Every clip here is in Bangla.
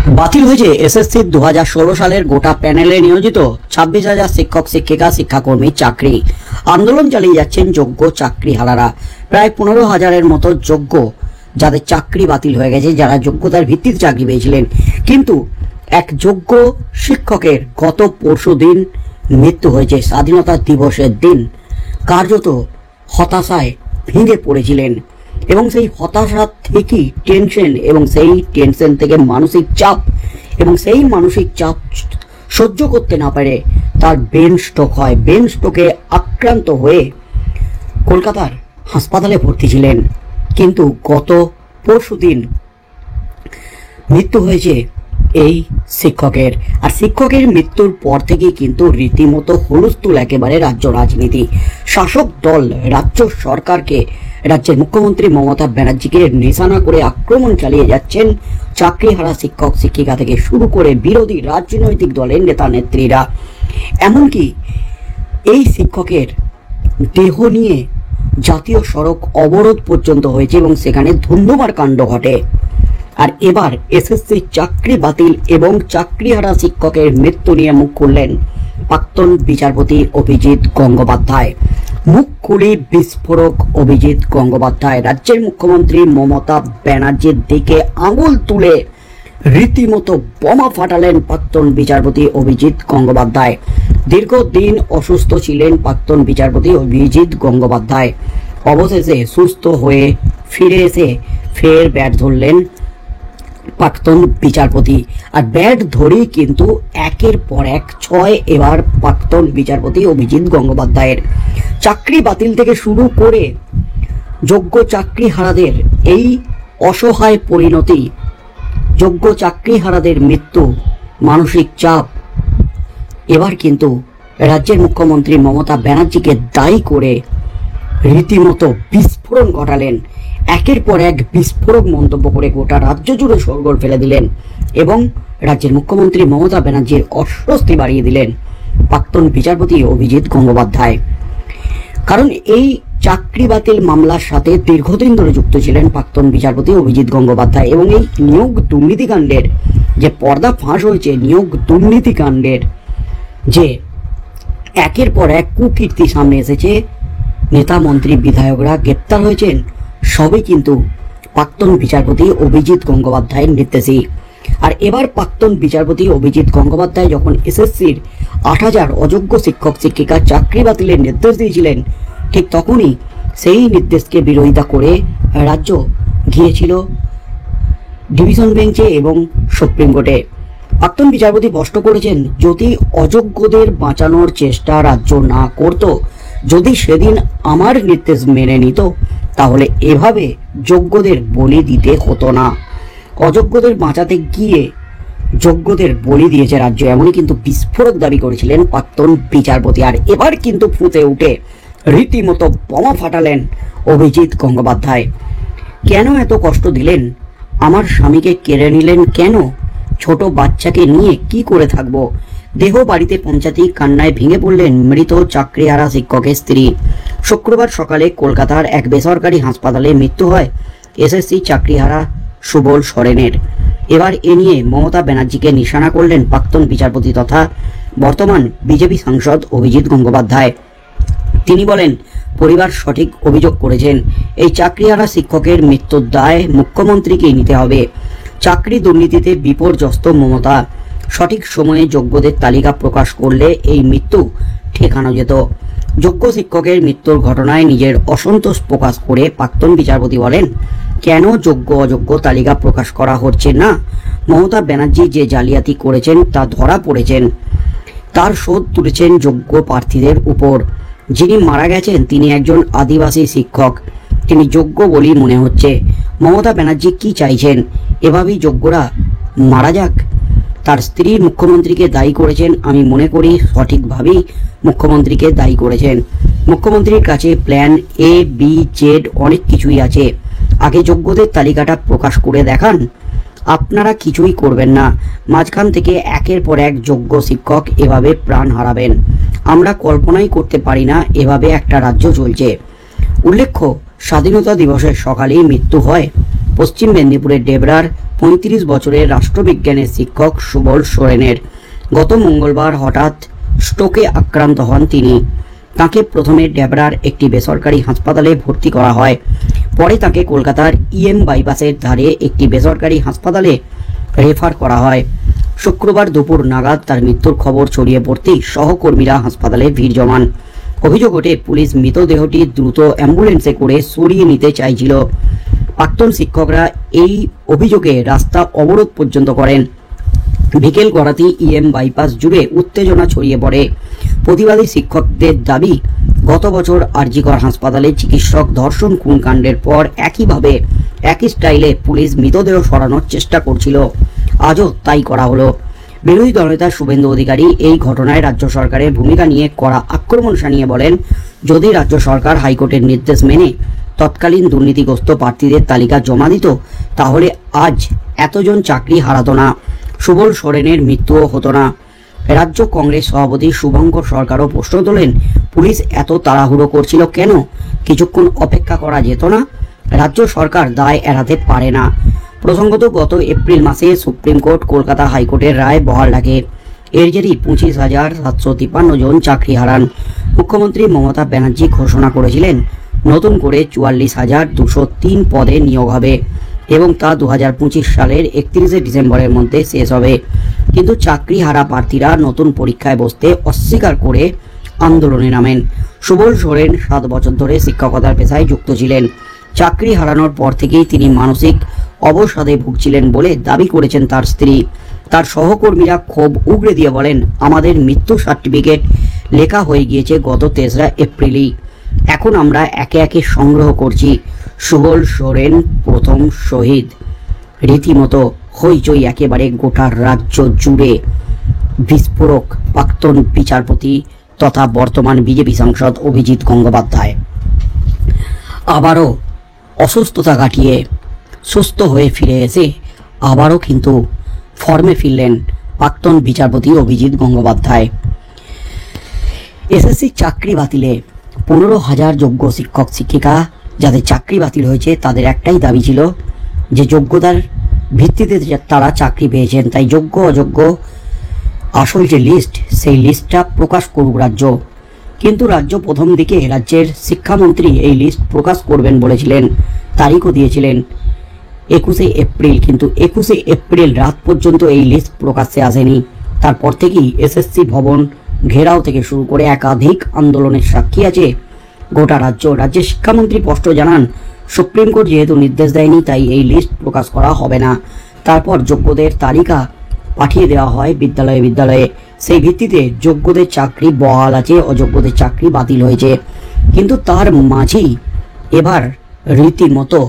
বাতিল হয়েছে এসএসসি 2016 সালের গোটা প্যানেলে নিয়োজিত 26,000 শিক্ষক শিক্ষিকা শিক্ষাকর্মীর চাকরি। আন্দোলন চালিয়ে যাচ্ছেন যোগ্য চাকরিহারারা। প্রায় 15,000-এর মতো যোগ্য যাদের চাকরি বাতিল হয়ে গেছে, যারা যোগ্যতার ভিত্তিতে চাকরি পেয়েছিলেন। কিন্তু এক যোগ্য শিক্ষকের গত পরশুদিন মৃত্যু হয়েছে, স্বাধীনতা দিবসের দিন। কার্যত হতাশায় ভেঙে পড়েছিলেন এবং সেই হতাশা থেকেই টেনশন, এবং সেই টেনশন থেকে মানসিক চাপ, এবং সেই মানসিক চাপ সহ্য করতে না পারে তার ব্রেন স্ট্রোক হয়। ব্রেন স্ট্রোকে আক্রান্ত হয়ে কলকাতার হাসপাতালে ভর্তি ছিলেন। কিন্তু গত পরশুদিন মৃত্যু হয়েছে এই শিক্ষকের। আর শিক্ষকের মৃত্যুর পর থেকে কিন্তু রীতিমতো হুলস্থুল একেবারে রাজ্য রাজনীতি। শাসক দল রাজ্য সরকারকে, রাজ্যের মুখ্যমন্ত্রী মমতা ব্যানার্জিকে নিশানা করে আক্রমণ চালিয়ে যাচ্ছেন চাকরিহারা শিক্ষক শিক্ষিকা থেকে শুরু করে বিরোধী রাজনৈতিক দলের নেতা নেত্রীরা। এমনকি এই শিক্ষকের দেহ নিয়ে জাতীয় সড়ক অবরোধ পর্যন্ত হয়েছে এবং সেখানে ধুন্ধুমার কাণ্ড ঘটে। আর এবার এসএসসি চাকরি বাতিল এবং চাকরিহারা শিক্ষকের মৃত্যু নিয়ে মুখ খুললেন প্রাক্তন বিচারপতি অভিজিৎ গঙ্গোপাধ্যায়। মুখ খুলে বিস্ফোরক অভিজিৎ গঙ্গোপাধ্যায় রাজ্যের মুখ্যমন্ত্রী মমতা ব্যানার্জির দিকে আঙুল তুলে রীতিমতো বোমা ফাটালেন প্রাক্তন বিচারপতি অভিজিৎ গঙ্গোপাধ্যায়। দীর্ঘদিন অসুস্থ ছিলেন প্রাক্তন বিচারপতি অভিজিৎ গঙ্গোপাধ্যায়। অবশেষে সুস্থ হয়ে ফিরে এসে ফের ব্যাট ধরলেন প্রাক্তন বিচারপতি। আর ব্যাট ধরেই কিন্তু একের পর এক ছয় এবার প্রাক্তন বিচারপতি অভিজিৎ গঙ্গোপাধ্যায়ের। চাকরি বাতিল থেকে শুরু করে যোগ্য চাকরিহারাদের এই অসহায় পরিণতি, যোগ্য চাকরিহারাদের মৃত্যু, মানসিক চাপ, এবার কিন্তু রাজ্যের মুখ্যমন্ত্রী মমতা ব্যানার্জিকে দায়ী করে রীতিমতো বিস্ফোরণ ঘটালেন। একের পর এক বিস্ফোরক মন্তব্য করে গোটা রাজ্য জুড়ে শোরগোল ফেলে দিলেন এবং রাজ্যের মুখ্যমন্ত্রী মমতা ব্যানার্জির অস্বস্তি বাড়িয়ে দিলেন প্রাক্তন বিচারপতি অভিজিৎ গঙ্গোপাধ্যায়। কারণ এই চাকরি বাতিল মামলার সাথে দীর্ঘদিন ধরে যুক্ত ছিলেন প্রাক্তন বিচারপতি অভিজিৎ গঙ্গোপাধ্যায় এবং এই নিয়োগ দুর্নীতিকাণ্ডের যে পর্দা ফাঁস হয়েছে, নিয়োগ দুর্নীতিকাণ্ডের যে একের পর এক কুকীর্তি সামনে এসেছে, নেতা মন্ত্রী বিধায়করা গ্রেপ্তার হয়েছেন, সবই কিন্তু প্রাক্তন বিচারপতি অভিজিৎ গঙ্গোপাধ্যায়ের নির্দেশেই। আর এবার প্রাক্তন বিচারপতি অভিজিৎ গঙ্গোপাধ্যায় যখন এসএসসির 8,000 অযোগ্য শিক্ষক শিক্ষিকা চাকরি বাতিলের নির্দেশ দিয়েছিলেন, ঠিক তখনই সেই নির্দেশকে বিরোধিতা করে রাজ্য গিয়েছিল ডিভিশন বেঞ্চে এবং সুপ্রিম কোর্টে। প্রাক্তন বিচারপতি স্পষ্ট করেছেন, যদি অযোগ্যদের বাঁচানোর চেষ্টা রাজ্য না করত, যদি সেদিন আমার নির্দেশ মেনে নিত, তাহলে এভাবে যোগ্যদের বলি দিতে হতো না। অযোগ্যদের বাঁচাতে গিয়ে যোগ্যদের বলি দিয়েছে রাজ্য, এমনই কিন্তু বিস্ফোরক দাবি করেছিলেন প্রাক্তন বিচারপতি। আর এবার কিন্তু ফুটে উঠে রীতিমতো বোমা ফাটালেন অভিজিৎ গঙ্গোপাধ্যায়। কেন এত কষ্ট দিলেন? আমার স্বামীকে কেড়ে নিলেন কেন? ছোট বাচ্চাকে নিয়ে কি করে থাকবো? দেহ বাড়িতে পৌঁছাতেই কান্নায় ভেঙে পড়লেন মৃত চাকরিহারা শিক্ষকের স্ত্রী। শুক্রবার সকালে কলকাতার এক বেসরকারি হাসপাতালে মৃত্যু হয় এসএসসি চাকরিহারা সুবল সরেনের। এবার এ নিয়ে মমতা ব্যানার্জিকে নিশানা করলেন প্রাক্তন বিচারপতি তথা বর্তমান বিজেপি সাংসদ অভিজিৎ গঙ্গোপাধ্যায়। তিনি বলেন, পরিবার সঠিক অভিযোগ করেছেন, এই চাকরিহারা শিক্ষকের মৃত্যুর দায় মুখ্যমন্ত্রীকেই নিতে হবে। চাকরি দুর্নীতিতে বিপর্যস্ত মমতা। সঠিক সময়ে যোগ্যদের তালিকা প্রকাশ করলে এই মৃত্যু ঠেকানো যেত। যোগ্য শিক্ষকের মৃত্যুর ঘটনায় নিজের অসন্তোষ প্রকাশ করে প্রাক্তন বিচারপতি বলেন, কেন যোগ্য অযোগ্য তালিকা প্রকাশ করা হচ্ছে না? মমতা ব্যানার্জি যে জালিয়াতি করেছেন তা ধরা পড়েছেন, তার শোধ তুলেছেন যোগ্য প্রার্থীদের উপর। যিনি মারা গেছেন তিনি একজন আদিবাসী শিক্ষক, তিনি যোগ্য বলেই মনে হচ্ছে। মমতা ব্যানার্জি কি চাইছেন? এভাবেই যোগ্যরা মারা যাক? তার স্ত্রী মুখ্যমন্ত্রীকে দায়ী করেছেন। আমি মনে করি সঠিকভাবেই মুখ্যমন্ত্রীকে দায়ী করেছেন। মুখ্যমন্ত্রীর কাছে প্ল্যান এ বি জেড অনেক কিছুই আছে। আগে যোগ্যদের তালিকাটা প্রকাশ করে দেখান। আপনারা কিছুই করবেন না, মাঝখান থেকে একের পর এক যোগ্য শিক্ষক এভাবে প্রাণ হারাবেন। আমরা কল্পনাই করতে পারি না এভাবে একটা রাজ্য চলছে। উল্লেখ্য, স্বাধীনতা দিবসের সকালেই মৃত্যু হয় পশ্চিম মেদিনীপুরের ডেবরার ৩৫ বছরের রাষ্ট্রবিজ্ঞানের শিক্ষক সুবল সোরেনের। গত মঙ্গলবার হঠাৎ স্ট্রোকে আক্রান্ত হন তিনি। তাকে প্রথমে ডেবরার একটি বেসরকারি হাসপাতালে ভর্তি করা হয়। পরে তাকে কলকাতার ইএম বাইপাসের ধারে একটি বেসরকারি হাসপাতালে রেফার করা হয়। শুক্রবার দুপুর নাগাদ তার মৃত্যুর খবর ছড়িয়ে পড়তেই সহকর্মীরা হাসপাতালে ভিড় জমান। অভিযোগ ওঠে, পুলিশ মৃতদেহটি দ্রুত অ্যাম্বুলেন্সে করে সরিয়ে নিতে চাইছিল। প্রাক্তন শিক্ষকরা এই অভিযোগে রাস্তা অবরোধ পর্যন্ত করেন। বিকেল গড়াতেই ইএম বাইপাস জুড়ে উত্তেজনা ছড়িয়ে পড়ে। প্রতিবাদী শিক্ষকদের দাবি, গত বছর আরজিকর হাসপাতালে চিকিৎসক ধর্ষণ খুন কাণ্ডের পর একইভাবে একই স্টাইলে পুলিশ মৃতদেহ সরানোর চেষ্টা করছিল। আজও তাই করা হলো। বিরোধী দলনেতা শুভেন্দু অধিকারী এই ঘটনায় রাজ্য সরকারের ভূমিকা নিয়ে কড়া আক্রমণ শানিয়ে বলেন, যদি রাজ্য সরকার হাইকোর্টের নির্দেশ মেনে তৎকালীন দুর্নীতিগ্রস্ত প্রার্থীদের তালিকা জমা দিত, তাহলে আজ এতজন চাকরি হারাতো না, সুবল সোরেনের মৃত্যুও হতো না। রাজ্য কংগ্রেস সভাপতি শুভঙ্কর সরকারও প্রশ্ন তোলেন, পুলিশ এত তাড়াহুড়ো করছিল কেন? কিছুক্ষণ অপেক্ষা করা যেত না? রাজ্য সরকার দায় এড়াতে পারে না। প্রসঙ্গত, গত এপ্রিল মাসে সুপ্রিম কোর্ট কলকাতা হাইকোর্টের রায় বহাল রাখে। এর জেরেই 25,753 জন চাকরি হারান। মুখ্যমন্ত্রী মমতা ব্যানার্জি ঘোষণা করেছিলেন, নতুন করে 44,203 পদে নিয়োগ হবে এবং তা 2025 সালের 31 ডিসেম্বরের মধ্যে শেষ হবে। কিন্তু চাকরি হারা প্রার্থীরা নতুন পরীক্ষায় বসতে অস্বীকার করে আন্দোলনে নামেন। সুবল সোরেন 7 বছর ধরে শিক্ষকতার পেশায় যুক্ত ছিলেন। চাকরি হারানোর পর থেকেই তিনি মানসিক অবসাদে ভুগছিলেন বলে দাবি করেছেন তার স্ত্রী। তার সহকর্মীরা ক্ষোভ উগড়ে দিয়ে বলেন, আমাদের মৃত্যু সার্টিফিকেট লেখা হয়ে গিয়েছে গত 3রা এপ্রিলই। এখন আমরা একে একে সংগ্রহ করছি। সুবল সোরেন প্রথম শহীদ। রীতিমতো হইচই একেবারে গোটা রাজ্য জুড়ে। বিস্ফোরক প্রাক্তন বিচারপতি তথা বর্তমান বিজেপি সাংসদ অভিজিৎ গঙ্গোপাধ্যায় আবারও অসুস্থতা কাটিয়ে সুস্থ হয়ে ফিরে এসে আবারও কিন্তু ফর্মে ফিরলেন প্রাক্তন বিচারপতি অভিজিৎ গঙ্গোপাধ্যায়। এসএসসি চাকরি বাতিলে 15,000 যোগ্য শিক্ষক শিক্ষিকা যাদের চাকরি বাতিল হয়েছে, তাদের একটাই দাবি ছিল যে যোগ্যতার ভিত্তিতে তারা চাকরি পেয়েছেন, তাই যোগ্য অযোগ্য আসল যে লিস্ট, সেই লিস্টটা প্রকাশ করুক রাজ্য। কিন্তু রাজ্য প্রথম দিকে রাজ্যের শিক্ষামন্ত্রী এই লিস্ট প্রকাশ করবেন বলেছিলেন, তারিখও দিয়েছিলেন 21 এপ্রিল, কিন্তু 21 এপ্রিল রাত পর্যন্ত এই লিস্ট প্রকাশ্যে আসেনি। তারপর থেকেই এসএসসি ভবন ঘেরাও থেকে শুরু করে একাধিক আন্দোলনের সাক্ষী আছে গোটা রাজ্য। রাজ্যের শিক্ষামন্ত্রী স্পষ্ট জানান, সুপ্রিম কোর্ট যেহেতু নির্দেশ দেয়নি, তাই এই লিস্ট প্রকাশ করা হবে না। তারপর যোগ্যদের তালিকা পাঠিয়ে দেওয়া হয় বিদ্যালয়ে বিদ্যালয়ে। সেই ভিত্তিতে যোগ্যদের চাকরি বহাল আছে, অযোগ্যদের চাকরি বাতিল হয়েছে। কিন্তু তার মাঝেই এবার রীতিমতো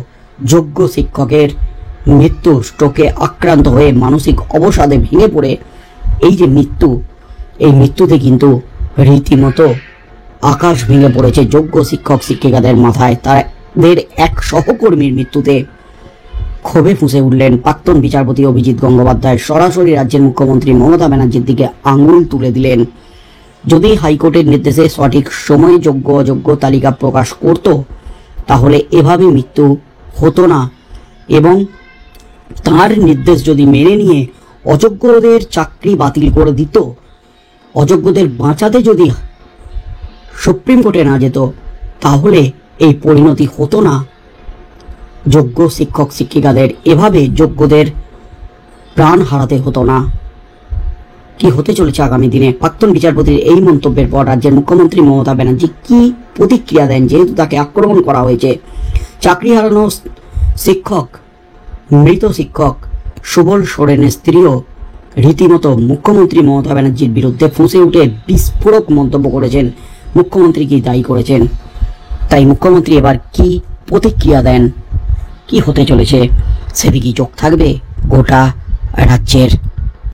যোগ্য শিক্ষকের মৃত্যু, স্ট্রোকে আক্রান্ত হয়ে মানসিক অবসাদে ভেঙে পড়ে এই যে মৃত্যু, এই মৃত্যুতে কিন্তু রীতিমতো আকাশ ভেঙে পড়েছে যোগ্য শিক্ষক শিক্ষিকাদের মাথায়। তাদের এক সহকর্মীর মৃত্যুতে ক্ষোভে ফুঁসে উঠলেন প্রাক্তন বিচারপতি অভিজিৎ গঙ্গোপাধ্যায়। সরাসরি রাজ্যের মুখ্যমন্ত্রী মমতা ব্যানার্জির দিকে আঙুল তুলে দিলেন। যদি হাইকোর্টের নির্দেশে সঠিক সময়ে যোগ্য অযোগ্য তালিকা প্রকাশ করত, তাহলে এভাবে মৃত্যু হতো না এবং তার নির্দেশ যদি মেনে নিয়ে অযোগ্যদের চাকরি বাতিল করে দিত, অযোগ্যদের বাঁচাতে যদি সুপ্রিম কোর্টে না যেত, তাহলে এই পরিণতি হতো না যোগ্য শিক্ষক শিক্ষিকাদের। এভাবে যোগ্যদের প্রাণ হারাতে হতো না। কি হতে চলেছে আগামী দিনে? প্রাক্তন বিচারপতির এই মন্তব্যের পর রাজ্যের মুখ্যমন্ত্রী মমতা ব্যানার্জি কি প্রতিক্রিয়া দেন, যেহেতু তাকে আক্রমণ করা হয়েছে? চাকরি হারানো শিক্ষক, মৃত শিক্ষক সুবল সোরেনের স্ত্রীও রীতিমতো মুখ্যমন্ত্রী মমতা ব্যানার্জির বিরুদ্ধে ফুঁসে উঠে বিস্ফোরক মন্তব্য করেছেন। মুখ্যমন্ত্রী কি দায়ী করেছেন? তাই মুখ্যমন্ত্রী এবার কি প্রতিক্রিয়া দেন, কি হতে চলেছে, সেদিকেই চোখ থাকবে গোটা রাজ্যের।